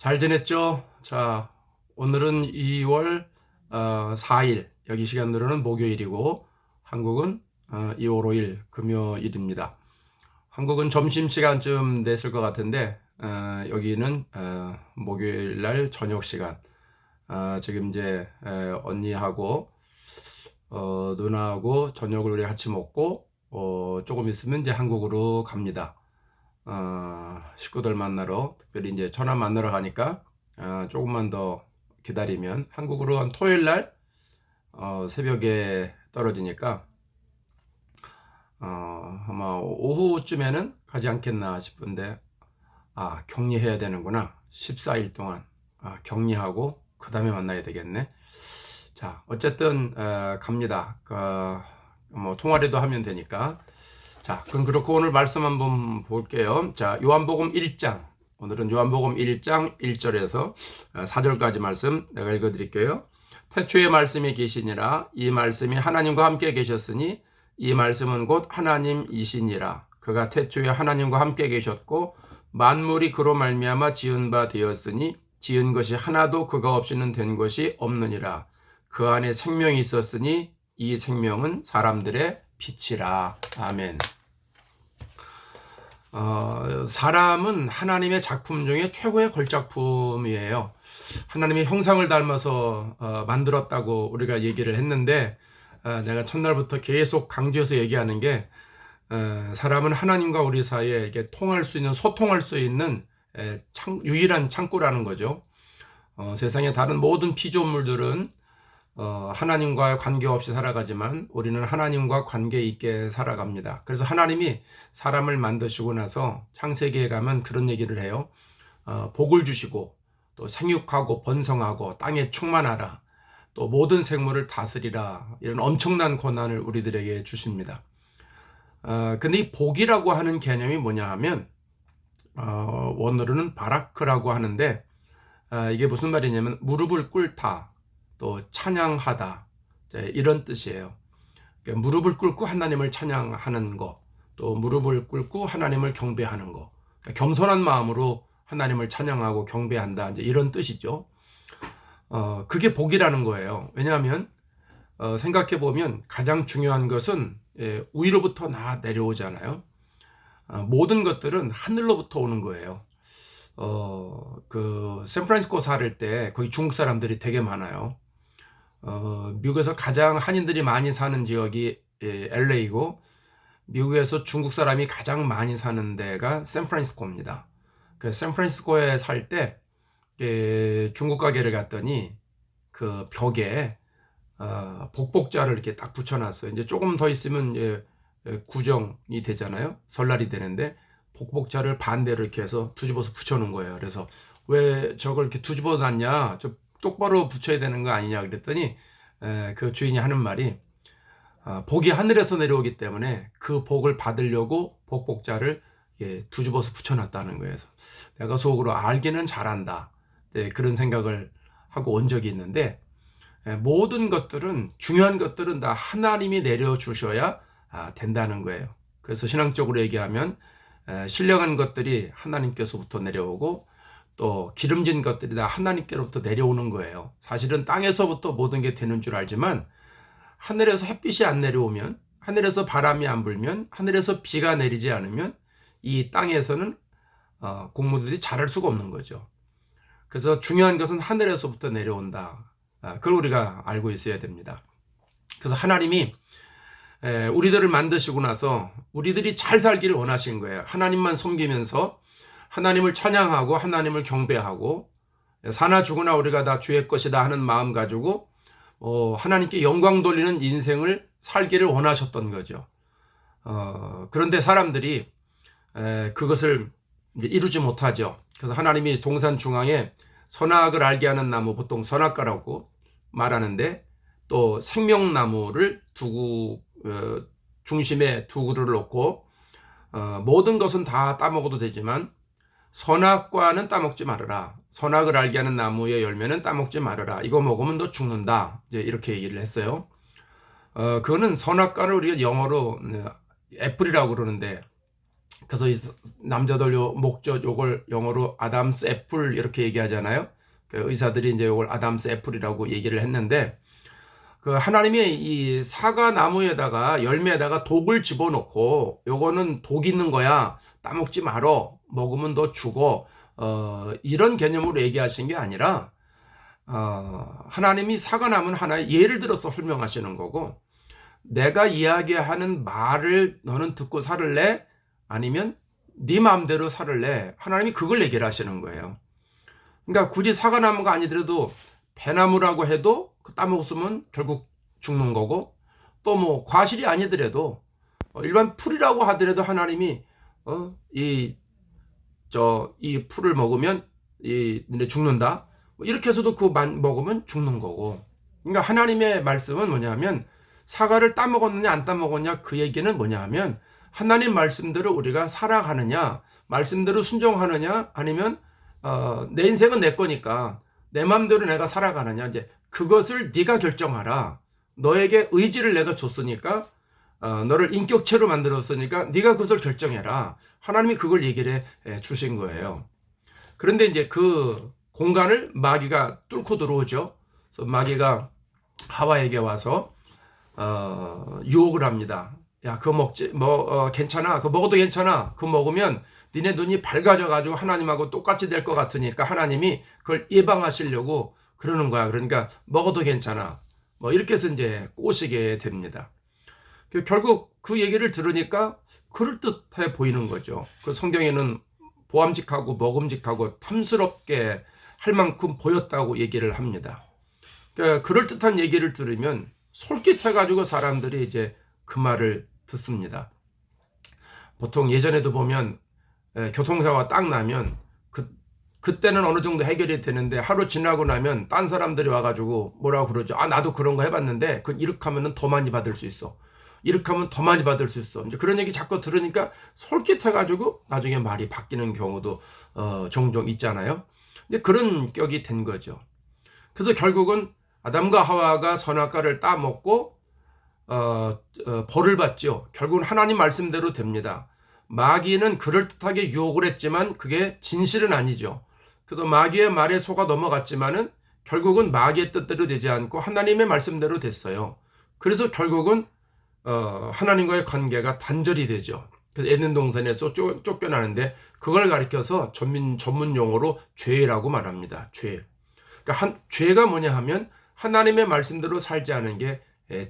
잘 지냈죠? 자, 오늘은 2월 4일, 여기 시간으로는 목요일이고, 한국은 2월 5일 금요일입니다. 한국은 점심시간쯤 됐을 것 같은데, 여기는 목요일 날 저녁 시간. 지금 이제 언니하고 누나하고 저녁을 우리 같이 먹고, 조금 있으면 이제 한국으로 갑니다. 식구들 만나러, 특별히 이제 처남 만나러 가니까 조금만 더 기다리면 한국으로 한 토요일 날 새벽에 떨어지니까 아마 오후쯤에는 가지 않겠나 싶은데, 격리해야 되는구나. 14일 동안 격리하고 그 다음에 만나야 되겠네. 자, 어쨌든 갑니다. 뭐 통화라도 하면 되니까. 자, 그럼 그렇고 오늘 말씀 한번 볼게요. 자, 요한복음 1장. 오늘은 요한복음 1장 1절에서 4절까지 말씀 내가 읽어 드릴게요. 태초에 말씀이 계시니라. 이 말씀이 하나님과 함께 계셨으니 이 말씀은 곧 하나님이시니라. 그가 태초에 하나님과 함께 계셨고 만물이 그로 말미암아 지은 바 되었으니 지은 것이 하나도 그가 없이는 된 것이 없느니라. 그 안에 생명이 있었으니 이 생명은 사람들의 빛이라. 아멘. 사람은 하나님의 작품 중에 최고의 걸작품이에요. 하나님의 형상을 닮아서 만들었다고 우리가 얘기를 했는데, 내가 첫날부터 계속 강조해서 얘기하는 게, 사람은 하나님과 우리 사이에 이게 통할 수 있는, 소통할 수 있는 유일한 창구라는 거죠. 세상의 다른 모든 피조물들은 하나님과 관계없이 살아가지만 우리는 하나님과 관계 있게 살아갑니다. 그래서 하나님이 사람을 만드시고 나서 창세기에 가면 그런 얘기를 해요. 복을 주시고 또 생육하고 번성하고 땅에 충만하라, 또 모든 생물을 다스리라, 이런 엄청난 권한을 우리들에게 주십니다. 근데 이 복이라고 하는 개념이 뭐냐 하면 원어로는 바라크라고 하는데, 이게 무슨 말이냐면 무릎을 꿇다, 또 찬양하다, 이런 뜻이에요. 그러니까 무릎을 꿇고 하나님을 찬양하는 거, 또 무릎을 꿇고 하나님을 경배하는 거, 그러니까 겸손한 마음으로 하나님을 찬양하고 경배한다, 이제 이런 뜻이죠. 그게 복이라는 거예요. 왜냐하면 생각해 보면 가장 중요한 것은 위로부터 내려오잖아요. 모든 것들은 하늘로부터 오는 거예요. 샌프란시스코 살을 때 거기 중국 사람들이 되게 많아요. 미국에서 가장 한인들이 많이 사는 지역이 LA고, 미국에서 중국 사람이 가장 많이 사는 데가 샌프란시스코입니다. 그 샌프란시스코에 살 때 중국 가게를 갔더니 그 벽에 복복자를 이렇게 딱 붙여놨어요. 이제 조금 더 있으면 구정이 되잖아요. 설날이 되는데 복복자를 반대로 이렇게 해서 뒤집어서 붙여놓은 거예요. 그래서 왜 저걸 이렇게 뒤집어 놨냐? 저 똑바로 붙여야 되는 거 아니냐 그랬더니 그 주인이 하는 말이, 복이 하늘에서 내려오기 때문에 그 복을 받으려고 복복자를 뒤집어서 붙여놨다는 거예요. 그래서 내가 속으로 알기는 잘한다, 그런 생각을 하고 온 적이 있는데, 모든 것들은, 중요한 것들은 다 하나님이 내려주셔야 된다는 거예요. 그래서 신앙적으로 얘기하면 신령한 것들이 하나님께서부터 내려오고, 또 기름진 것들이 다 하나님께로부터 내려오는 거예요. 사실은 땅에서부터 모든 게 되는 줄 알지만, 하늘에서 햇빛이 안 내려오면, 하늘에서 바람이 안 불면, 하늘에서 비가 내리지 않으면 이 땅에서는 곡물들이 자랄 수가 없는 거죠. 그래서 중요한 것은 하늘에서부터 내려온다. 그걸 우리가 알고 있어야 됩니다. 그래서 하나님이 우리들을 만드시고 나서 우리들이 잘 살기를 원하신 거예요. 하나님만 섬기면서 하나님을 찬양하고 하나님을 경배하고, 사나 죽으나 우리가 다 주의 것이다 하는 마음 가지고 하나님께 영광 돌리는 인생을 살기를 원하셨던 거죠. 그런데 사람들이 그것을 이루지 못하죠. 그래서 하나님이 동산 중앙에 선악을 알게 하는 나무, 보통 선악과라고 말하는데, 또 생명나무를 두고 중심에 두구를 놓고 모든 것은 다 따먹어도 되지만 선악과는 따먹지 말아라. 선악을 알게 하는 나무의 열매는 따먹지 말아라. 이거 먹으면 너 죽는다, 이제 이렇게 얘기를 했어요. 그거는 선악과를 우리가 영어로 애플이라고 그러는데, 그래서 이 남자들 요 목젖 요걸 영어로 아담스 애플 이렇게 얘기하잖아요. 그 의사들이 이제 요걸 아담스 애플이라고 얘기를 했는데, 그 하나님이 이 사과 나무에다가 열매에다가 독을 집어넣고 요거는 독 있는 거야, 따먹지 말어, 먹으면 너 죽어, 이런 개념으로 얘기하신 게 아니라, 하나님이 사과나무는 하나의 예를 들어서 설명하시는 거고, 내가 이야기하는 말을 너는 듣고 살을래? 아니면 네 마음대로 살을래? 하나님이 그걸 얘기를 하시는 거예요. 그러니까 굳이 사과나무가 아니더라도 배나무라고 해도 그 따먹었으면 결국 죽는 거고, 또 뭐 과실이 아니더라도 일반 풀이라고 하더라도 하나님이 이 풀을 먹으면 너네 죽는다, 뭐 이렇게 해서도 그만 먹으면 죽는 거고. 그러니까 하나님의 말씀은 뭐냐면, 사과를 따먹었느냐 안 따먹었냐 그 얘기는 뭐냐 하면, 하나님 말씀대로 우리가 살아가느냐, 말씀대로 순종하느냐, 아니면 내 인생은 내 거니까 내 마음대로 내가 살아가느냐, 이제 그것을 네가 결정하라. 너에게 의지를 내가 줬으니까, 너를 인격체로 만들었으니까 네가 그것을 결정해라. 하나님이 그걸 얘기를 해 주신 거예요. 그런데 이제 그 공간을 마귀가 뚫고 들어오죠. 그래서 마귀가 하와에게 와서 유혹을 합니다. 야, 그거 먹지, 괜찮아. 그거 먹어도 괜찮아. 그거 먹으면 니네 눈이 밝아져가지고 하나님하고 똑같이 될 것 같으니까 하나님이 그걸 예방하시려고 그러는 거야. 그러니까 먹어도 괜찮아. 뭐 이렇게 해서 이제 꼬시게 됩니다. 결국 그 얘기를 들으니까 그럴듯해 보이는 거죠. 그 성경에는 보암직하고 먹음직하고 탐스럽게 할 만큼 보였다고 얘기를 합니다. 그러니까 그럴듯한 얘기를 들으면 솔깃해가지고 사람들이 이제 그 말을 듣습니다. 보통 예전에도 보면 교통사고가 딱 나면 그때는 어느 정도 해결이 되는데, 하루 지나고 나면 딴 사람들이 와가지고 뭐라고 그러죠. 아, 나도 그런 거 해봤는데 이렇게 하면 더 많이 받을 수 있어. 이렇게 하면 더 많이 받을 수 있어. 이제 그런 얘기 자꾸 들으니까 솔깃해가지고 나중에 말이 바뀌는 경우도 종종 있잖아요. 근데 그런 격이 된 거죠. 그래서 결국은 아담과 하와가 선악과를 따먹고 벌을 받죠. 결국은 하나님 말씀대로 됩니다. 마귀는 그럴듯하게 유혹을 했지만 그게 진실은 아니죠. 그래서 마귀의 말에 속아 넘어갔지만은 결국은 마귀의 뜻대로 되지 않고 하나님의 말씀대로 됐어요. 그래서 결국은 하나님과의 관계가 단절이 되죠. 그래서 에덴 동산에서 쫓겨나는데, 그걸 가리켜서 전문 용어로 죄라고 말합니다. 죄. 그러니까 죄가 뭐냐 하면 하나님의 말씀대로 살지 않은 게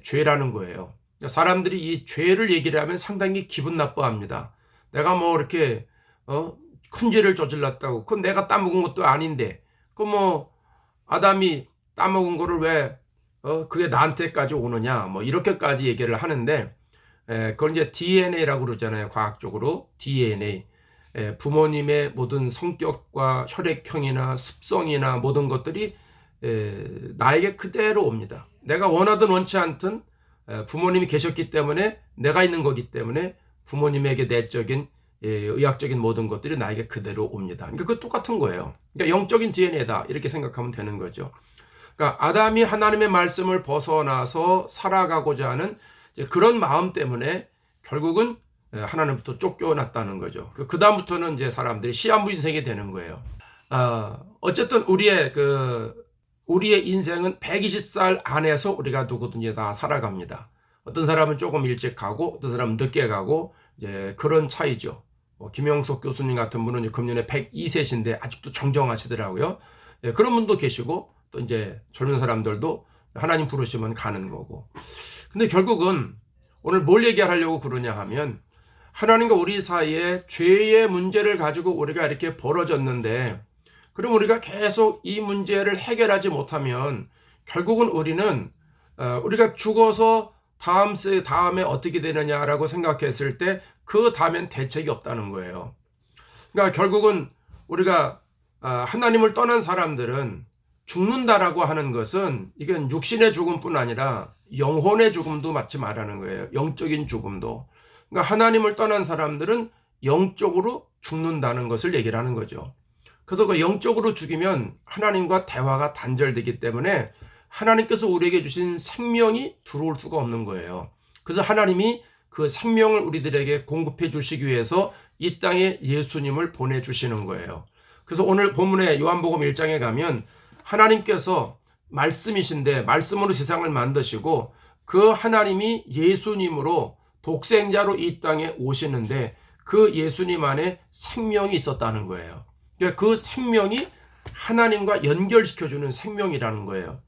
죄라는 거예요. 그러니까 사람들이 이 죄를 얘기를 하면 상당히 기분 나빠합니다. 내가 뭐 이렇게 큰 죄를 저질렀다고, 그건 내가 따먹은 것도 아닌데, 그 뭐 아담이 따먹은 거를 왜 그게 나한테까지 오느냐, 뭐 이렇게까지 얘기를 하는데, 그걸 이제 DNA라고 그러잖아요. 과학적으로 DNA. 부모님의 모든 성격과 혈액형이나 습성이나 모든 것들이 나에게 그대로 옵니다. 내가 원하든 원치 않든 부모님이 계셨기 때문에 내가 있는 거기 때문에 부모님에게 내적인 의학적인 모든 것들이 나에게 그대로 옵니다. 그러니까 그 똑같은 거예요. 그러니까 영적인 DNA다 이렇게 생각하면 되는 거죠. 그러니까 아담이 하나님의 말씀을 벗어나서 살아가고자 하는 그런 마음 때문에 결국은 하나님부터 쫓겨났다는 거죠. 그 다음부터는 이제 사람들이 시한부 인생이 되는 거예요. 어쨌든 우리의 인생은 120살 안에서 우리가 누구든지 다 살아갑니다. 어떤 사람은 조금 일찍 가고 어떤 사람은 늦게 가고, 이제 그런 차이죠. 김영석 교수님 같은 분은 금년에 102세신데 아직도 정정하시더라고요. 그런 분도 계시고, 또 이제 젊은 사람들도 하나님 부르시면 가는 거고. 근데 결국은 오늘 뭘 얘기하려고 그러냐 하면, 하나님과 우리 사이에 죄의 문제를 가지고 우리가 이렇게 벌어졌는데, 그럼 우리가 계속 이 문제를 해결하지 못하면 결국은 우리가 죽어서 다음에 어떻게 되느냐라고 생각했을 때 그 다음엔 대책이 없다는 거예요. 그러니까 결국은 우리가 하나님을 떠난 사람들은 죽는다라고 하는 것은 이건 육신의 죽음뿐 아니라 영혼의 죽음도 맞지 말라는 거예요. 영적인 죽음도. 그러니까 하나님을 떠난 사람들은 영적으로 죽는다는 것을 얘기를 하는 거죠. 그래서 그 영적으로 죽이면 하나님과 대화가 단절되기 때문에 하나님께서 우리에게 주신 생명이 들어올 수가 없는 거예요. 그래서 하나님이 그 생명을 우리들에게 공급해 주시기 위해서 이 땅에 예수님을 보내주시는 거예요. 그래서 오늘 본문의 요한복음 1장에 가면 하나님께서 말씀이신데 말씀으로 세상을 만드시고 그 하나님이 예수님으로 독생자로 이 땅에 오시는데 그 예수님 안에 생명이 있었다는 거예요. 그러니까 그 생명이 하나님과 연결시켜주는 생명이라는 거예요.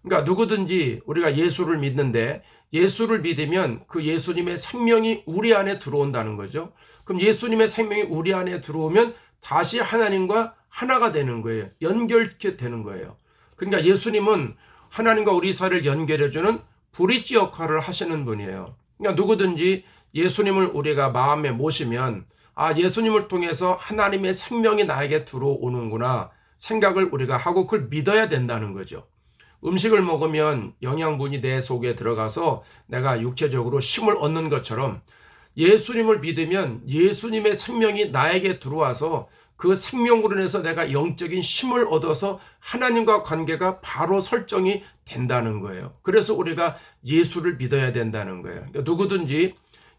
그러니까 누구든지 우리가 예수를 믿는데 예수를 믿으면 그 예수님의 생명이 우리 안에 들어온다는 거죠. 그럼 예수님의 생명이 우리 안에 들어오면 다시 하나님과 하나가 되는 거예요. 연결시켜 되는 거예요. 그러니까 예수님은 하나님과 우리 사이를 연결해주는 브릿지 역할을 하시는 분이에요. 그러니까 누구든지 예수님을 우리가 마음에 모시면 예수님을 통해서 하나님의 생명이 나에게 들어오는구나 생각을 우리가 하고 그걸 믿어야 된다는 거죠. 음식을 먹으면 영양분이 내 속에 들어가서 내가 육체적으로 힘을 얻는 것처럼 예수님을 믿으면 예수님의 생명이 나에게 들어와서 그 생명으로 인해서 내가 영적인 힘을 얻어서 하나님과 관계가 바로 설정이 된다는 거예요. 그래서 우리가 예수를 믿어야 된다는 거예요. 그러니까 누구든지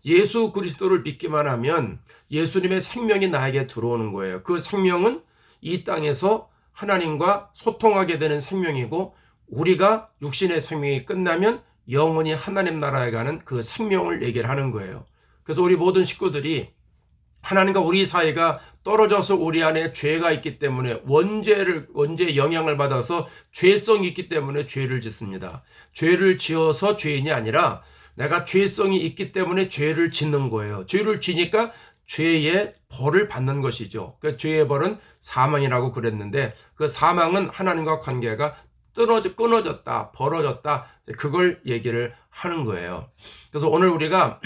예수 그리스도를 믿기만 하면 예수님의 생명이 나에게 들어오는 거예요. 그 생명은 이 땅에서 하나님과 소통하게 되는 생명이고 우리가 육신의 생명이 끝나면 영원히 하나님 나라에 가는 그 생명을 얘기를 하는 거예요. 그래서 우리 모든 식구들이 하나님과 우리 사이가 떨어져서 우리 안에 죄가 있기 때문에 원죄의 영향을 받아서 죄성이 있기 때문에 죄를 짓습니다. 죄를 지어서 죄인이 아니라 내가 죄성이 있기 때문에 죄를 짓는 거예요. 죄를 지니까 죄의 벌을 받는 것이죠. 그 죄의 벌은 사망이라고 그랬는데 그 사망은 하나님과 관계가 끊어졌다, 벌어졌다, 그걸 얘기를 하는 거예요. 그래서 오늘 우리가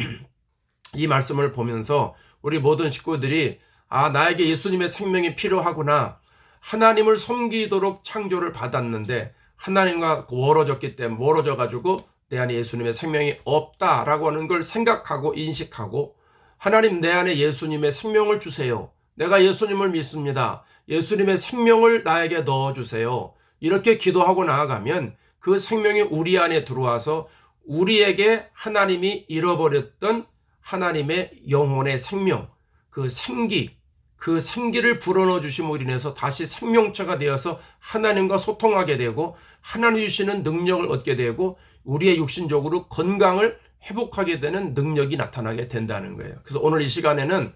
이 말씀을 보면서 우리 모든 식구들이 나에게 예수님의 생명이 필요하구나. 하나님을 섬기도록 창조를 받았는데 하나님과 멀어져가지고 내 안에 예수님의 생명이 없다라고 하는 걸 생각하고 인식하고 하나님 내 안에 예수님의 생명을 주세요. 내가 예수님을 믿습니다. 예수님의 생명을 나에게 넣어주세요. 이렇게 기도하고 나아가면 그 생명이 우리 안에 들어와서 우리에게 하나님이 잃어버렸던 하나님의 영혼의 생명, 그 생기를 불어넣어 주심으로 인해서 다시 생명체가 되어서 하나님과 소통하게 되고 하나님 주시는 능력을 얻게 되고 우리의 육신적으로 건강을 회복하게 되는 능력이 나타나게 된다는 거예요. 그래서 오늘 이 시간에는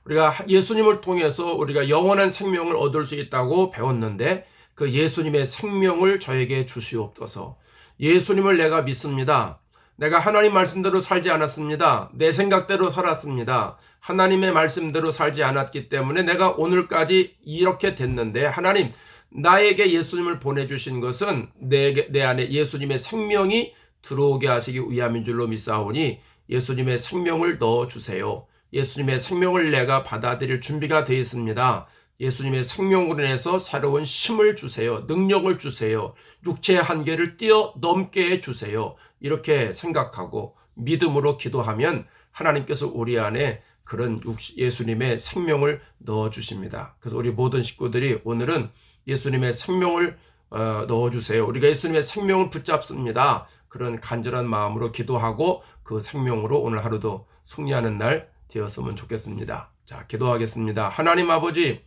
우리가 예수님을 통해서 우리가 영원한 생명을 얻을 수 있다고 배웠는데 그 예수님의 생명을 저에게 주시옵소서. 예수님을 내가 믿습니다. 내가 하나님 말씀대로 살지 않았습니다. 내 생각대로 살았습니다. 하나님의 말씀대로 살지 않았기 때문에 내가 오늘까지 이렇게 됐는데 하나님 나에게 예수님을 보내주신 것은 내 안에 예수님의 생명이 들어오게 하시기 위함인 줄로 믿사오니 예수님의 생명을 넣어주세요. 예수님의 생명을 내가 받아들일 준비가 되어 있습니다. 예수님의 생명으로 인해서 새로운 힘을 주세요. 능력을 주세요. 육체의 한계를 뛰어넘게 해주세요. 이렇게 생각하고 믿음으로 기도하면 하나님께서 우리 안에 그런 예수님의 생명을 넣어주십니다. 그래서 우리 모든 식구들이 오늘은 예수님의 생명을 넣어주세요. 우리가 예수님의 생명을 붙잡습니다. 그런 간절한 마음으로 기도하고 그 생명으로 오늘 하루도 승리하는 날 되었으면 좋겠습니다. 자, 기도하겠습니다. 하나님 아버지,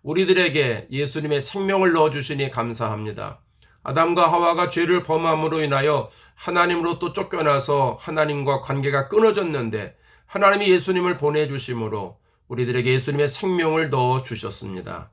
우리들에게 예수님의 생명을 넣어주시니 감사합니다. 아담과 하와가 죄를 범함으로 인하여 하나님으로부터 쫓겨나서 하나님과 관계가 끊어졌는데 하나님이 예수님을 보내주심으로 우리들에게 예수님의 생명을 넣어주셨습니다.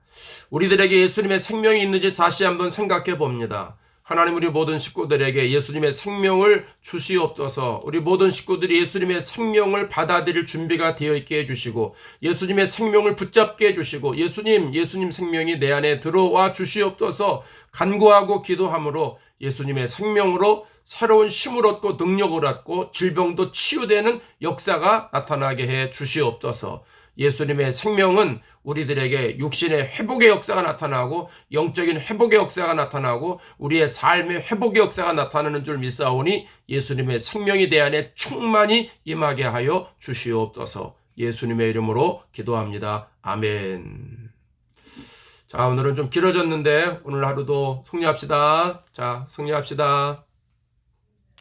우리들에게 예수님의 생명이 있는지 다시 한번 생각해 봅니다. 하나님 우리 모든 식구들에게 예수님의 생명을 주시옵소서. 우리 모든 식구들이 예수님의 생명을 받아들일 준비가 되어 있게 해주시고 예수님의 생명을 붙잡게 해주시고 예수님 생명이 내 안에 들어와 주시옵소서. 간구하고 기도함으로 예수님의 생명으로 새로운 힘을 얻고 능력을 얻고 질병도 치유되는 역사가 나타나게 해 주시옵소서. 예수님의 생명은 우리들에게 육신의 회복의 역사가 나타나고 영적인 회복의 역사가 나타나고 우리의 삶의 회복의 역사가 나타나는 줄 믿사오니 예수님의 생명이 내 안에 충만히 임하게 하여 주시옵소서. 예수님의 이름으로 기도합니다. 아멘. 자, 오늘은 좀 길어졌는데 오늘 하루도 승리합시다. 자, 승리합시다.